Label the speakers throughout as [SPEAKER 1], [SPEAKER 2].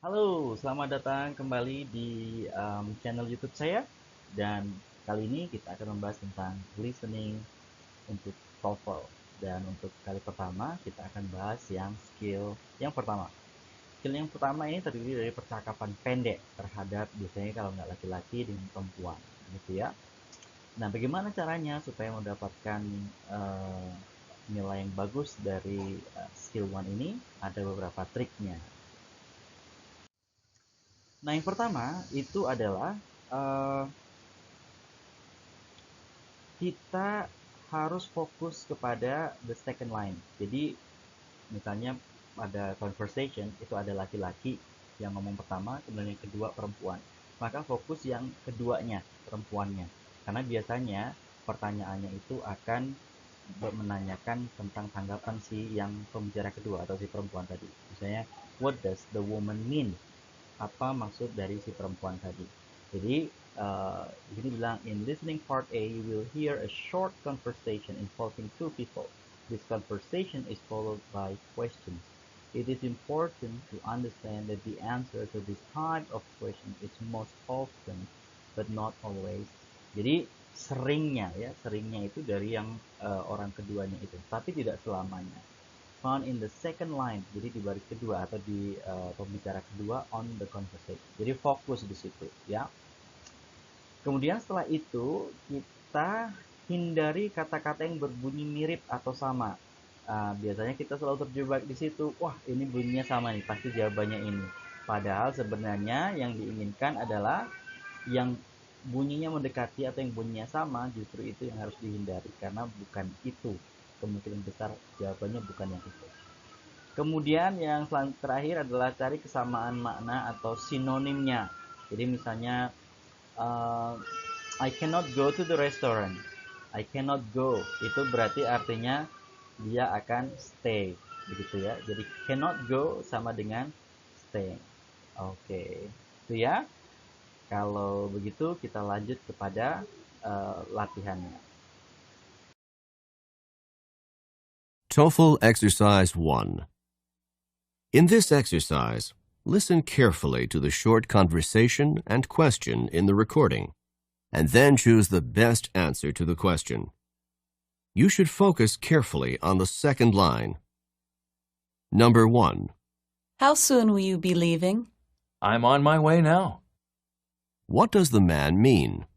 [SPEAKER 1] Halo, selamat datang kembali di channel YouTube saya. Dan kali ini kita akan membahas tentang listening untuk TOEFL. Dan untuk kali pertama kita akan bahas yang skill yang pertama. Skill yang pertama ini terdiri dari percakapan pendek terhadap biasanya kalau nggak laki-laki dengan perempuan, gitu ya. Nah, bagaimana caranya supaya mendapatkan eh, nilai yang bagus dari skill one ini? Ada beberapa triknya. Nah, yang pertama itu adalah eh, kita harus fokus kepada the second line. Jadi, misalnya ada conversation itu ada laki-laki yang ngomong pertama, kemudian yang kedua perempuan. Maka fokus yang keduanya, perempuannya. Karena biasanya pertanyaannya itu akan menanyakan tentang tanggapan si yang pembicara kedua atau si perempuan tadi. Misalnya, what does the woman mean? Apa maksud dari si perempuan tadi. Jadi di sini bilang in listening part A you will hear a short conversation involving two people. This conversation is followed by questions. It is important to understand that the answer to this type of question is most often but not always. Jadi seringnya itu dari yang orang keduanya itu, tapi tidak selamanya. Found in the second line, jadi di baris kedua atau di pembicara kedua on the conversation. Jadi fokus di situ ya. Kemudian setelah itu kita hindari kata-kata yang berbunyi mirip atau sama. Biasanya kita selalu terjebak di situ. Wah, ini bunyinya sama nih, pasti jawabannya ini. Padahal sebenarnya yang diinginkan adalah yang bunyinya mendekati atau yang bunyinya sama, justru itu yang harus dihindari karena bukan itu. Kemungkinan besar jawabannya bukan yang itu. Kemudian yang terakhir adalah cari kesamaan makna atau sinonimnya. Jadi misalnya I cannot go to the restaurant. I cannot go itu berarti artinya dia akan stay, begitu ya. Jadi cannot go sama dengan stay. Oke, itu ya. Kalau begitu kita lanjut kepada latihannya.
[SPEAKER 2] TOEFL Exercise 1. In this exercise, listen carefully to the short conversation and question in the recording, and then choose the best answer to the question. You should focus carefully on the second line. Number 1.
[SPEAKER 3] How soon will you be leaving?
[SPEAKER 4] I'm on my way now.
[SPEAKER 2] What does the man mean?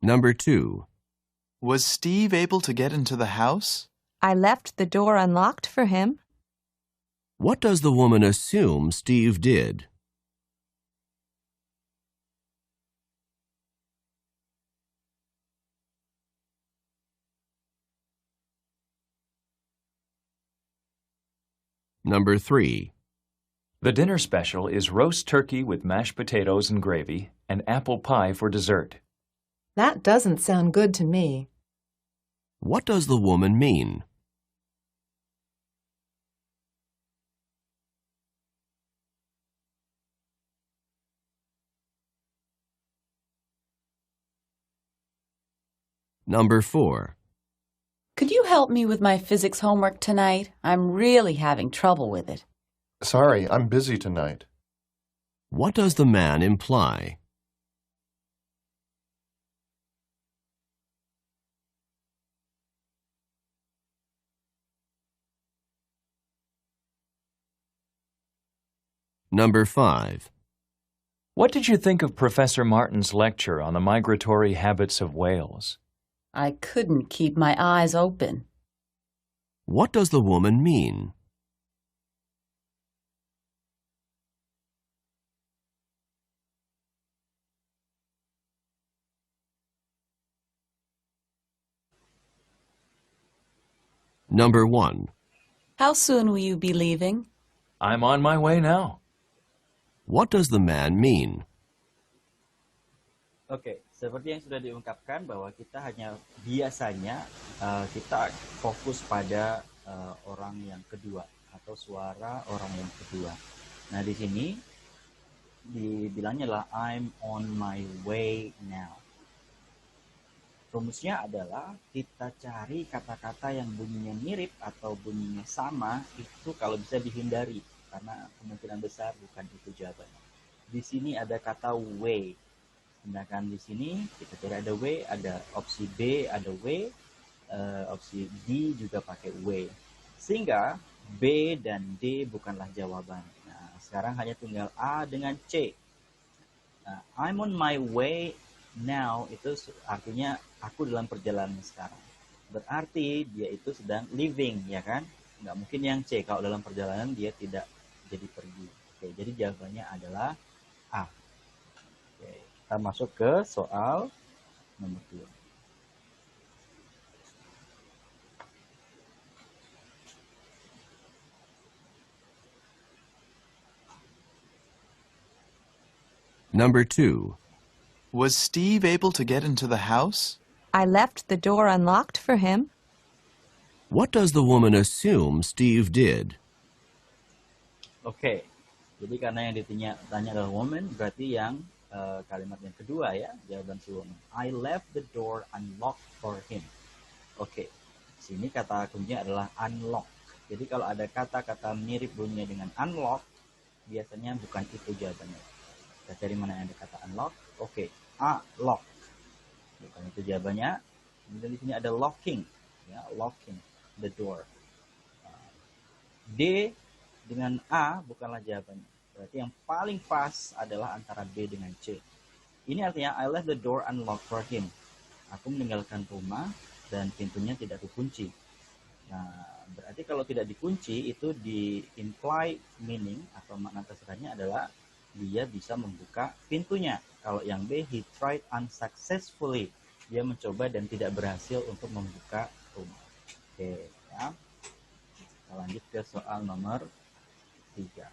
[SPEAKER 2] Number 2.
[SPEAKER 5] Was Steve able to get into the house?
[SPEAKER 6] I left the door unlocked for him.
[SPEAKER 2] What does the woman assume Steve did? Number 3.
[SPEAKER 4] The dinner special is roast turkey with mashed potatoes and gravy and apple pie for dessert.
[SPEAKER 7] That doesn't sound good to me.
[SPEAKER 2] What does the woman mean? Number 4.
[SPEAKER 3] Could you help me with my physics homework tonight? I'm really having trouble with it.
[SPEAKER 8] Sorry, I'm busy tonight.
[SPEAKER 2] What does the man imply? Number 5.
[SPEAKER 4] What did you think of Professor Martin's lecture on the migratory habits of whales?
[SPEAKER 3] I couldn't keep my eyes open.
[SPEAKER 2] What does the woman mean? Number 1.
[SPEAKER 3] How soon will you be leaving?
[SPEAKER 4] I'm on my way now.
[SPEAKER 2] What does the man mean?
[SPEAKER 1] Oke, seperti yang sudah diungkapkan bahwa kita hanya biasanya kita fokus pada orang yang kedua atau suara orang yang kedua. Nah, di sini dibilangnya adalah I'm on my way now. Rumusnya adalah kita cari kata-kata yang bunyinya mirip atau bunyinya sama, itu kalau bisa dihindari karena kemungkinan besar bukan itu jawabannya. Di sini ada kata way, sedangkan di sini kita cari ada way, ada opsi B ada way, opsi D juga pakai way, sehingga B dan D bukanlah jawaban. Nah, sekarang hanya tinggal A dengan C. Nah, I'm on my way now itu artinya aku dalam perjalanan sekarang. Berarti dia itu sedang living, ya kan? Nggak mungkin yang C, kalau dalam perjalanan dia tidak jadi pergi. Oke, jadi jawabannya adalah A. Oke, kita masuk ke soal nomor 2.
[SPEAKER 2] Number 2.
[SPEAKER 5] Was Steve able to get into the house?
[SPEAKER 6] I left the door unlocked for him.
[SPEAKER 2] What does the woman assume Steve did?
[SPEAKER 1] Oke, jadi karena yang ditanya adalah woman, berarti yang kalimat yang kedua ya, jawaban si woman. I left the door unlocked for him. Oke, sini kata kuncinya adalah unlock. Jadi kalau ada kata-kata mirip bunyinya dengan unlock, biasanya bukan itu jawabannya. Kita cari mana yang ada kata unlock. Oke, A, lock. Bukan itu jawabannya. Kemudian di sini ada locking, ya, locking the door. D dengan A bukanlah jawabannya. Berarti yang paling pas adalah antara B dengan C. Ini artinya I left the door unlocked for him. Aku meninggalkan rumah dan pintunya tidak dikunci. Nah, berarti kalau tidak dikunci itu di imply meaning atau makna terserahnya adalah dia bisa membuka pintunya. Kalau yang B, he tried unsuccessfully. Dia mencoba dan tidak berhasil untuk membuka rumah. Oke, ya. Kita lanjut ke soal nomor 3.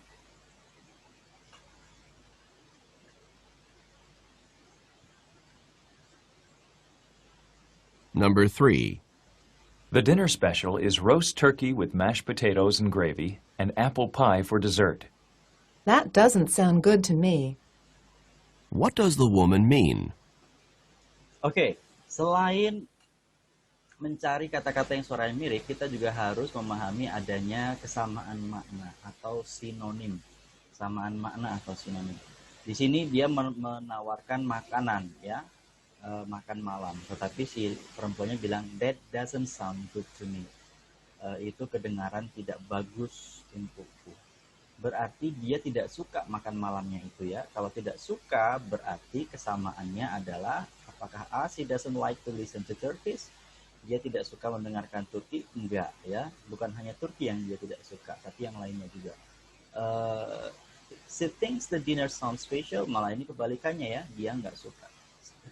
[SPEAKER 2] Number 3.
[SPEAKER 4] The dinner special is roast turkey with mashed potatoes and gravy and apple pie for dessert.
[SPEAKER 7] That doesn't sound good to me.
[SPEAKER 2] What does the woman mean?
[SPEAKER 1] Oke, selain mencari kata-kata yang suaranya mirip, kita juga harus memahami adanya kesamaan makna atau sinonim. Kesamaan makna atau sinonim. Di sini dia menawarkan makanan, ya, makan malam. Tetapi si perempuannya bilang, that doesn't sound good to me. Itu kedengaran tidak bagus untukku. Berarti dia tidak suka makan malamnya itu, ya. Kalau tidak suka, berarti kesamaannya adalah apakah A, she doesn't like to listen to turkeys? Dia tidak suka mendengarkan turki? Enggak, ya. Bukan hanya turki yang dia tidak suka, tapi yang lainnya juga. She thinks the dinner sounds special, malah ini kebalikannya, ya. Dia enggak suka.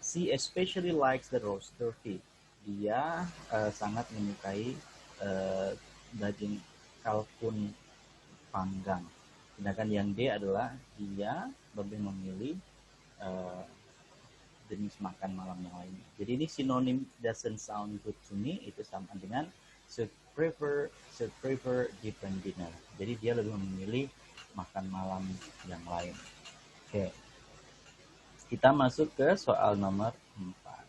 [SPEAKER 1] She especially likes the roast turkey. Dia sangat menyukai daging kalkun panggang. Sedangkan yang D adalah dia lebih memilih jenis makan malam yang lainnya. Jadi ini sinonim doesn't sound good to me, itu sama dengan should prefer different dinner. Jadi dia lebih memilih makan malam yang lain. Oke. Kita masuk ke soal nomor 4.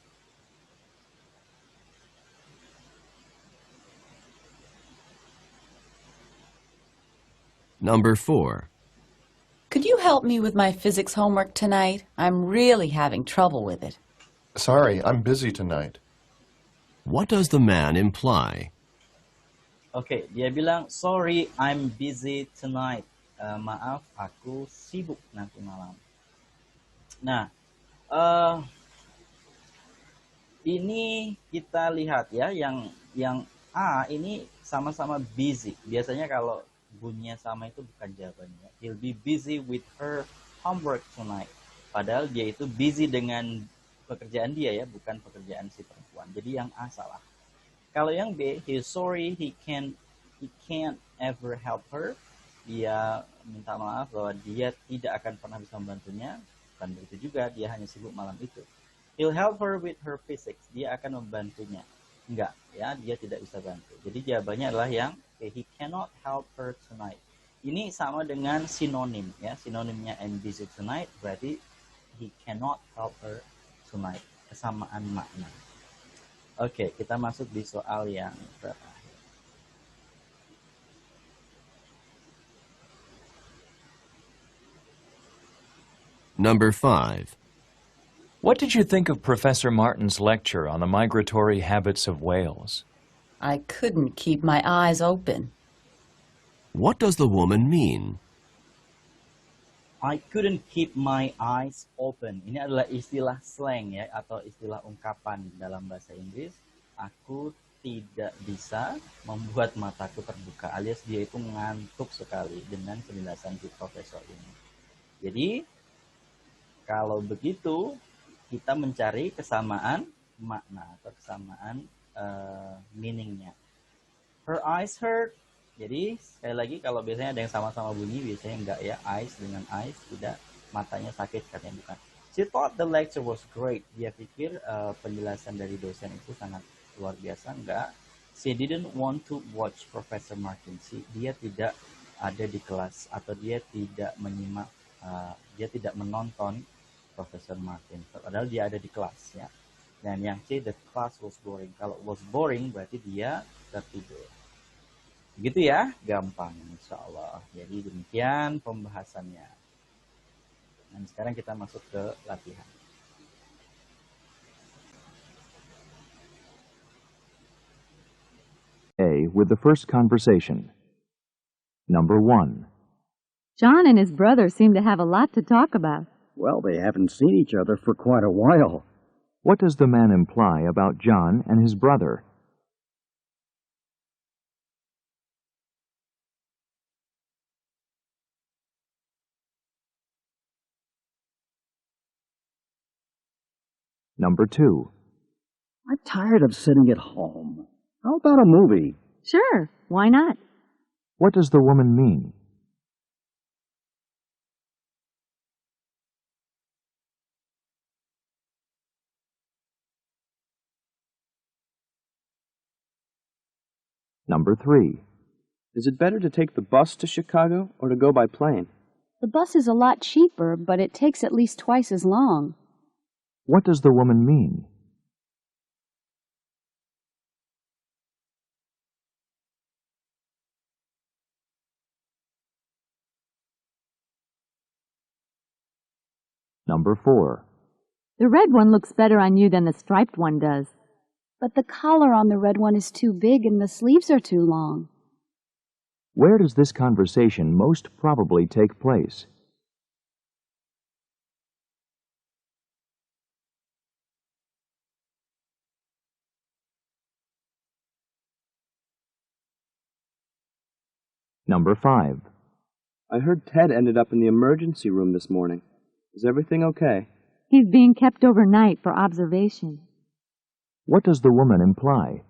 [SPEAKER 2] Number 4.
[SPEAKER 3] Could you help me with my physics homework tonight? I'm really having trouble with it.
[SPEAKER 8] Sorry, I'm busy tonight.
[SPEAKER 2] What does the man imply?
[SPEAKER 1] Oke, dia bilang, sorry, I'm busy tonight. Maaf, aku sibuk nanti malam. Nah, ini kita lihat ya, yang A ini sama-sama busy. Biasanya kalau bunyinya sama itu bukan jawabannya. He'll be busy with her homework tonight. Padahal dia itu busy dengan pekerjaan dia, ya, bukan pekerjaan si perempuan. Jadi yang A salah. Kalau yang B, he's sorry he can't ever help her. Dia minta maaf bahwa dia tidak akan pernah bisa membantunya. Dan begitu juga, dia hanya sibuk malam itu. He'll help her with her physics. Dia akan membantunya. Enggak, ya, dia tidak bisa bantu. Jadi jawabannya adalah yang he cannot help her tonight. Ini sama dengan sinonim ya. Sinonimnya and busy tonight berarti he cannot help her tonight. Kesamaan makna. Oke, kita masuk di soal yang terakhir.
[SPEAKER 2] Number 5.
[SPEAKER 4] What did you think of Professor Martin's lecture on the migratory habits of whales?
[SPEAKER 3] I couldn't keep my eyes open.
[SPEAKER 2] What does the woman mean?
[SPEAKER 1] I couldn't keep my eyes open. Ini adalah istilah slang ya, atau istilah ungkapan dalam bahasa Inggris. Aku tidak bisa membuat mataku terbuka, alias dia itu ngantuk sekali dengan penjelasan si profesor ini. Jadi, kalau begitu, kita mencari kesamaan makna atau kesamaan meaningnya. Her eyes hurt. Jadi, sekali lagi kalau biasanya ada yang sama-sama bunyi, biasanya enggak ya. Eyes dengan eyes, tidak. Matanya sakit, katanya bukan. She thought the lecture was great. Dia pikir penjelasan dari dosen itu sangat luar biasa. Enggak. She didn't want to watch Professor Martin. Dia tidak ada di kelas, atau dia tidak menyimak, dia tidak menonton Professor Martin. Padahal dia ada di kelas ya. Dan yang C, the class was boring. Kalau was boring berarti dia tertidur. Begitu ya, gampang insya Allah. Jadi demikian pembahasannya. Dan sekarang kita masuk ke latihan.
[SPEAKER 4] A. With the first conversation. Number 1.
[SPEAKER 9] John and his brother seem to have a lot to talk about.
[SPEAKER 10] Well, they haven't seen each other for quite a while.
[SPEAKER 4] What does the man imply about John and his brother? Number 2.
[SPEAKER 10] I'm tired of sitting at home. How about a movie?
[SPEAKER 9] Sure, why not?
[SPEAKER 4] What does the woman mean? Number 3.
[SPEAKER 11] Is it better to take the bus to Chicago or to go by plane?
[SPEAKER 9] The bus is a lot cheaper, but it takes at least twice as long.
[SPEAKER 4] What does the woman mean? Number 4.
[SPEAKER 9] The red one looks better on you than the striped one does. But the collar on the red one is too big and the sleeves are too long.
[SPEAKER 4] Where does this conversation most probably take place? Number 5.
[SPEAKER 11] I heard Ted ended up in the emergency room this morning. Is everything okay?
[SPEAKER 9] He's being kept overnight for observation.
[SPEAKER 4] What does the woman imply?